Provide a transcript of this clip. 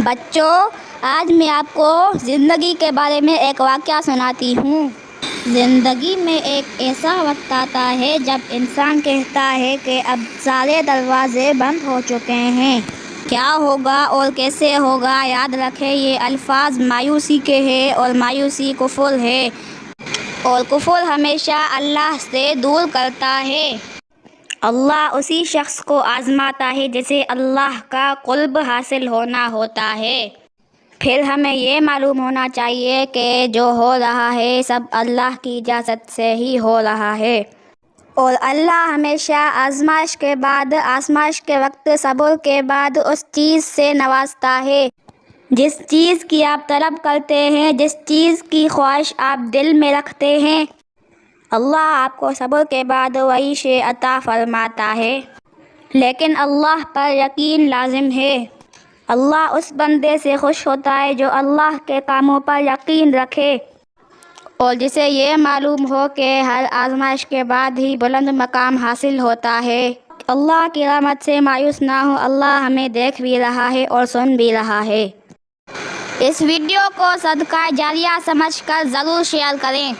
بچوں، آج میں آپ کو زندگی کے بارے میں ایک واقعہ سناتی ہوں۔ زندگی میں ایک ایسا وقت آتا ہے جب انسان کہتا ہے کہ اب سارے دروازے بند ہو چکے ہیں، کیا ہوگا اور کیسے ہوگا۔ یاد رکھیں، یہ الفاظ مایوسی کے ہیں اور مایوسی کفر ہے، اور کفر ہمیشہ اللہ سے دور کرتا ہے۔ اللہ اسی شخص کو آزماتا ہے جسے اللہ کا قرب حاصل ہونا ہوتا ہے۔ پھر ہمیں یہ معلوم ہونا چاہیے کہ جو ہو رہا ہے سب اللہ کی اجازت سے ہی ہو رہا ہے، اور اللہ ہمیشہ آزمائش کے بعد، آزمائش کے وقت صبر کے بعد اس چیز سے نوازتا ہے جس چیز کی آپ طلب کرتے ہیں، جس چیز کی خواہش آپ دل میں رکھتے ہیں۔ اللہ آپ کو صبر کے بعد وہی شے عطا فرماتا ہے، لیکن اللہ پر یقین لازم ہے۔ اللہ اس بندے سے خوش ہوتا ہے جو اللہ کے کاموں پر یقین رکھے، اور جسے یہ معلوم ہو کہ ہر آزمائش کے بعد ہی بلند مقام حاصل ہوتا ہے۔ اللہ کی رحمت سے مایوس نہ ہو، اللہ ہمیں دیکھ بھی رہا ہے اور سن بھی رہا ہے۔ اس ویڈیو کو صدقہ جاریہ سمجھ کر ضرور شیئر کریں۔